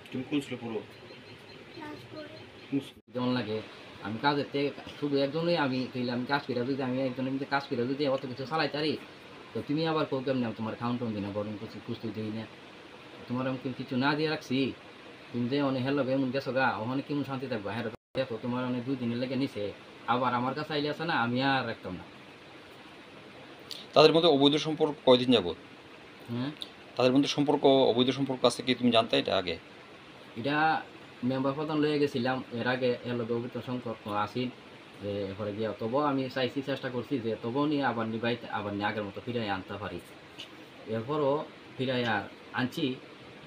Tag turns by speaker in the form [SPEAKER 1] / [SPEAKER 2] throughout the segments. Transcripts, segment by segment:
[SPEAKER 1] তুমি কোন স্কুলে পড়ো?
[SPEAKER 2] যেমন লাগে আমি কাজের থেকে শুধু একজনই আমি কইলে আমি কাজ করে যদি আমি একজনের মধ্যে কাজ করে যদি অত কিছু চালাই তারি তো তুমি আবার কেউ কেমন তোমার খাউন টাউন দিই না বরং কিছু পুষতে দিই না তোমার আমি কিছু না দিয়ে রাখছি তুমি যে অনেক হেলো এমন গেছো গা ওখানে কেমন শান্তি থাকবো হ্যাঁ দেখো তোমার অনেক 2 দিনের লেগে নিছে আবার আমার কাছে আইলে আছে না আমি আর রাখতাম না।
[SPEAKER 1] তাদের মধ্যে অবৈধ সম্পর্ক কয়দিন যাবত?
[SPEAKER 2] হ্যাঁ
[SPEAKER 1] তাদের মধ্যে সম্পর্ক অবৈধ সম্পর্ক আছে কি তুমি জানতে এটা আগে?
[SPEAKER 2] এটা মেম্বার প্রধান লয়ে গেছিলাম এর আগে এর লগে অবৈধ সম্পর্ক আসিল যে এরপরে গিয়া তবুও আমি চাইছি চেষ্টা করছি যে তবুও নিয়ে আবার নিবাইতে আবার নিয়ে আগের মতো ফিরাই আনতে পারি এরপরও ফিরাই আনছি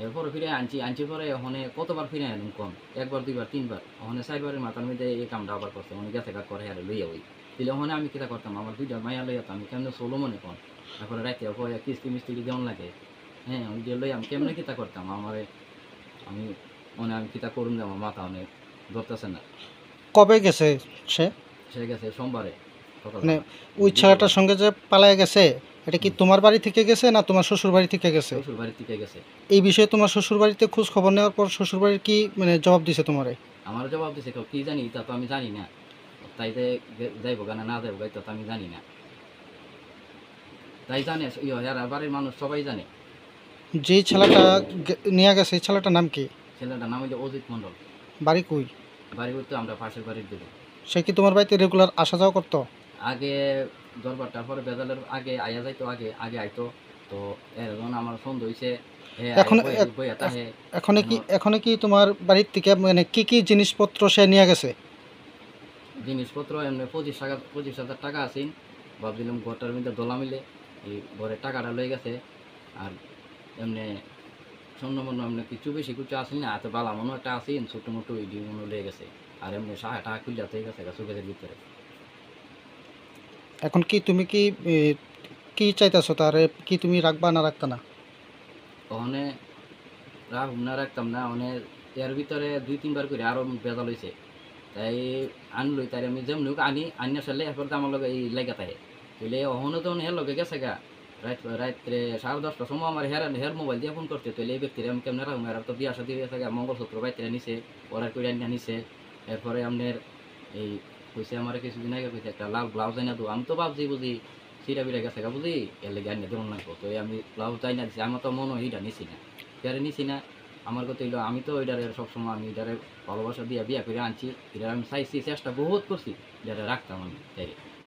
[SPEAKER 2] এরপরও ফিরাই আনছি পরে ওখানে কতবার ফিরাই আনুন কম একবার দুইবার তিনবার ওখানে 4বারের মাথার মধ্যে এই কামটা আবার করছে অনেক গেছে গা করে হারে লইয়া ওই দিলে ওখানে আমি কিতা করতাম আমার 2টা মাইয়া লইয়া তো আমি কেমনে চলো মনে কম তারপরে রাইতে কিস্তি মিস্ত্রি যেমন লাগে হ্যাঁ ওই যে লই আমি কেমনে কিতা করতাম আমারে আমি মনে আমি কিতা করুন যে আমার মাথা অনেক ধরতেছে না।
[SPEAKER 3] কবে গেছে সে?
[SPEAKER 2] সে গেছে সোমবারে
[SPEAKER 3] মানে
[SPEAKER 2] সকালবেলা
[SPEAKER 3] ওই ছেলেটার সঙ্গে যে পালায় গেছে এটা কি তোমার বাড়ি থেকে গেছে না তোমার শ্বশুর বাড়ি থেকে গেছে?
[SPEAKER 2] শ্বশুর বাড়ির থেকে গেছে।
[SPEAKER 3] এই বিষয়ে তোমার শ্বশুর বাড়িতে খোঁজ খবর নেওয়ার পর শ্বশুর বাড়ির কি মানে জবাব দিছে তোমারে?
[SPEAKER 2] আমার জবাব দিছে কি জানি তা তো আমি জানি না তাই যে যাইবো গানা না যাইবো গাই তো আমি জানি না তাই জানে ইয়ার বাড়ির মানুষ সবাই জানে।
[SPEAKER 3] যেই ছেলেটা নিয়ে গেছে এই ছেলেটার নাম কি?
[SPEAKER 2] ছেলেটার নাম হইলো অজিত মণ্ডল।
[SPEAKER 3] বাড়ি কই?
[SPEAKER 2] বাড়ি করতে আমরা পাশের বাড়ির দেবো।
[SPEAKER 3] সে কি তোমার বাড়িতে রেগুলার আসা যাওয়া করতো?
[SPEAKER 2] আগে দরবারটার পরে বেজালের আগে আয়া যাইতো আগে আগে আইতো তো এখন আমার সন্দেহ হয়েছে
[SPEAKER 3] এখন এখনো কি তোমার বাড়ির থেকে মানে কি কি জিনিসপত্র সে নিয়ে গেছে?
[SPEAKER 2] জিনিসপত্র এমনি 25,000 টাকা আছেন ভাবছিলাম ঘরটার মধ্যে দোলা মিলে এই ঘরের টাকাটা লয়ে গেছে আর এমনি স্বর্ণমন্য এমনি কিছু বেশি কিছু আসেন না এত বালা মনে একটা আসেন ছোটো মোটো ইডি মনে লয়ে গেছে আর এমনি সাহা টাকা খুললে হয়ে গেছে চোখের ভিতরে।
[SPEAKER 3] এখন কি তুমি কি চাইতেছো তারে কি তুমি রাখবা না রাখতা না?
[SPEAKER 2] ওখানে রাখুম না রাখতাম না মানে এর ভিতরে 2-3 বার করে আরও বেজাল হয়েছে তাই আনলই তাই আমি যেমন আনি আসলে এরপর তো আমার লগে এই লেগে থাকে তাইলে ওখানে তো হের লগে গেছে গা রাত্রে 10:30টার সময় আমার হের মোবাইল দিয়ে ফোন করতে তাইলে এই ব্যক্তির আমি কেমন রাখুম এর তো বিয়া সাথে গেছে গা মঙ্গলসূত্র বাইতে নিছে অর্ডার করে আনিয়া নিছে এরপরে আপনার এই কইছে আমার কিছুদিন আগে কইছে একটা লাল ব্লাউজ আনিয়া দেবো আমি তো ভাবছি বুঝি সিটা বিটা গেছে গা বুঝি এর লেগে আনিয়া দেবো লাগবো তো আমি ব্লাউজ আনিয়া দিচ্ছি আমার তো মনে হয় এইটা নিছি না এটারে নিছি না আমার কথা হইলো আমি তো ওইটারে সবসময় আমি এটারে ভালোবাসা দিয়া বিয়া করে আনছি এটা আমি চাইছি চেষ্টা বহুত করছি যেটা রাখতাম আমি তাই